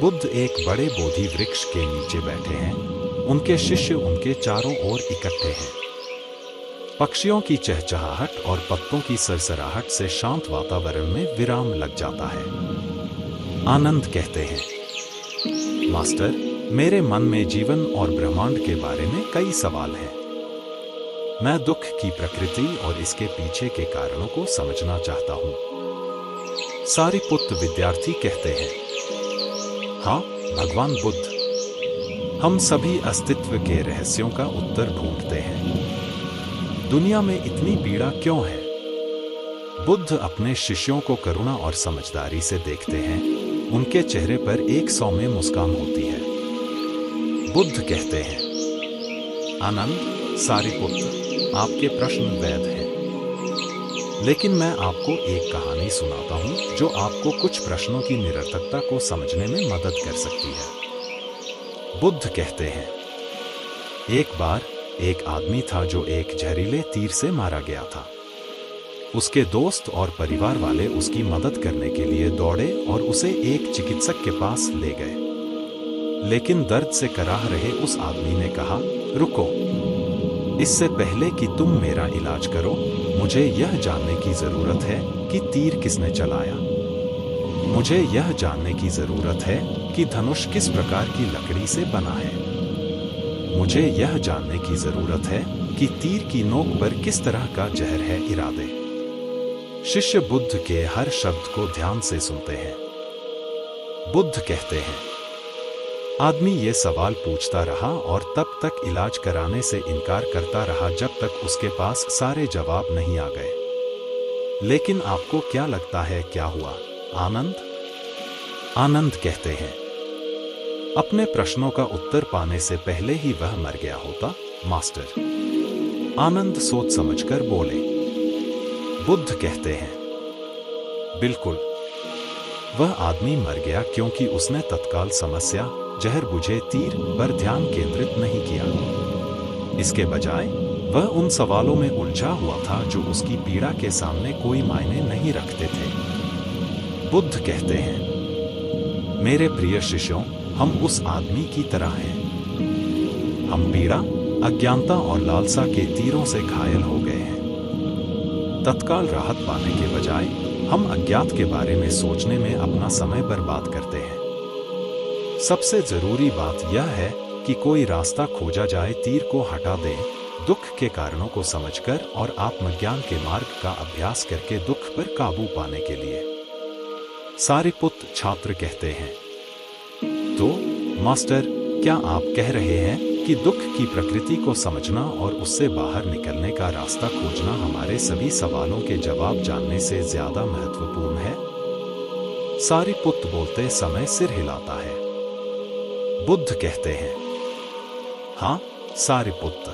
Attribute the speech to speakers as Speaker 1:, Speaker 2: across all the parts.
Speaker 1: बुद्ध एक बड़े बोधि वृक्ष के नीचे बैठे हैं। उनके शिष्य उनके चारों ओर इकट्ठे हैं। पक्षियों की चहचहाहट और पत्तों की सरसराहट से शांत वातावरण में विराम लग जाता है। आनंद कहते हैं, मास्टर, मेरे मन में जीवन और ब्रह्मांड के बारे में कई सवाल हैं। मैं दुख की प्रकृति और इसके पीछे के कारणों को समझना चाहता हूँ। सारिपुत्र विद्यार्थी कहते हैं, हाँ भगवान बुद्ध, हम सभी अस्तित्व के रहस्यों का उत्तर ढूंढते हैं। दुनिया में इतनी पीड़ा क्यों है? बुद्ध अपने शिष्यों को करुणा और समझदारी से देखते हैं। उनके चेहरे पर एक सौम्य मुस्कान होती है। बुद्ध कहते हैं, आनंद, सारिपुत्र, आपके प्रश्न वैध हैं। लेकिन मैं आपको एक कहानी सुनाता हूं जो आपको कुछ प्रश्नों की निरर्थकता को समझने में मदद कर सकती है। बुद्ध कहते हैं, एक बार एक आदमी था जो एक जहरीले तीर से मारा गया था। उसके दोस्त और परिवार वाले उसकी मदद करने के लिए दौड़े और उसे एक चिकित्सक के पास ले गए। लेकिन दर्द से कराह रहे उस आदमी ने कहा, रुको, इससे पहले कि तुम मेरा इलाज करो, मुझे यह जानने की जरूरत है कि तीर किसने चलाया। मुझे यह जानने की जरूरत है कि धनुष किस प्रकार की लकड़ी से बना है। मुझे यह जानने की जरूरत है कि तीर की नोक पर किस तरह का जहर है इरादे। शिष्य बुद्ध के हर शब्द को ध्यान से सुनते हैं। बुद्ध कहते हैं, आदमी ये सवाल पूछता रहा और तब तक इलाज कराने से इनकार करता रहा जब तक उसके पास सारे जवाब नहीं आ गए। लेकिन आपको क्या लगता है क्या हुआ, आनंद? आनंद कहते हैं, अपने प्रश्नों का उत्तर पाने से पहले ही वह मर गया होता, मास्टर। आनंद सोच समझकर बोले। बुद्ध कहते हैं, बिल्कुल, वह आदमी मर गया क्योंकि उसने तत्काल समस्या, जहर बुझे तीर पर ध्यान केंद्रित नहीं किया। इसके बजाय वह उन सवालों में उलझा हुआ था जो उसकी पीड़ा के सामने कोई मायने नहीं रखते थे। बुद्ध कहते हैं, मेरे प्रिय शिष्यों, हम उस आदमी की तरह हैं। हम पीड़ा, अज्ञानता और लालसा के तीरों से घायल हो गए हैं। तत्काल राहत पाने के बजाय हम अज्ञात के बारे में सोचने में अपना समय बर्बाद करते हैं। सबसे जरूरी बात यह है कि कोई रास्ता खोजा जाए, तीर को हटा दें, दुख के कारणों को समझकर और आत्मज्ञान के मार्ग का अभ्यास करके दुख पर काबू पाने के लिए। सारिपुत्र छात्र कहते हैं, तो मास्टर, क्या आप कह रहे हैं कि दुख की प्रकृति को समझना और उससे बाहर निकलने का रास्ता खोजना हमारे सभी सवालों के जवाब जानने से ज्यादा महत्वपूर्ण है? सारिपुत्र बोलते समय सिर हिलाता है। बुद्ध कहते हैं, हाँ सारिपुत्र,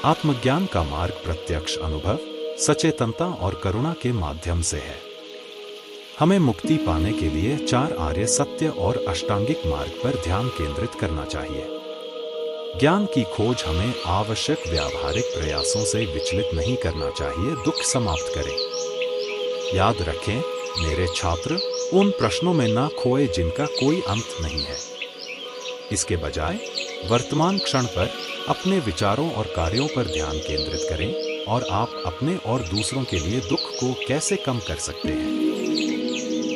Speaker 1: आत्मज्ञान का मार्ग प्रत्यक्ष अनुभव, सचेतनता और करुणा के माध्यम से है। हमें मुक्ति पाने के लिए 4 आर्य सत्य और अष्टांगिक मार्ग पर ध्यान केंद्रित करना चाहिए। ज्ञान की खोज हमें आवश्यक व्यावहारिक प्रयासों से विचलित नहीं करना चाहिए, दुख समाप्त करें। याद रखें मेरे छात्र, उन प्रश्नों में ना खोए जिनका कोई अंत नहीं है। इसके बजाय वर्तमान क्षण पर अपने विचारों और कार्यों पर ध्यान केंद्रित करें और आप अपने और दूसरों के लिए दुख को कैसे कम कर सकते हैं।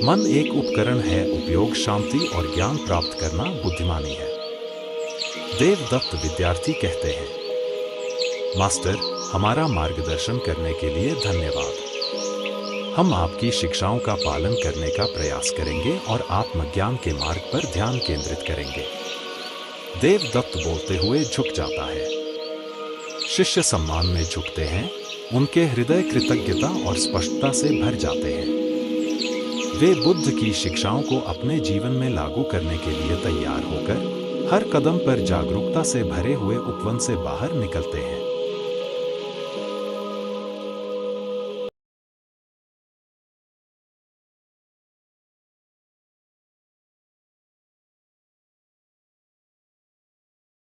Speaker 1: मन एक उपकरण है, उपयोग शांति और ज्ञान प्राप्त करना बुद्धिमानी है। देवदत्त विद्यार्थी कहते हैं, मास्टर, हमारा मार्गदर्शन करने के लिए धन्यवाद। हम आपकी शिक्षाओं का पालन करने का प्रयास करेंगे और आत्मज्ञान के मार्ग पर ध्यान केंद्रित करेंगे। देवदत्त बोलते हुए झुक जाता है। शिष्य सम्मान में झुकते हैं। उनके हृदय कृतज्ञता और स्पष्टता से भर जाते हैं। वे बुद्ध की शिक्षाओं को अपने जीवन में लागू करने के लिए तैयार होकर हर कदम पर जागरूकता से भरे हुए उपवन से बाहर निकलते हैं।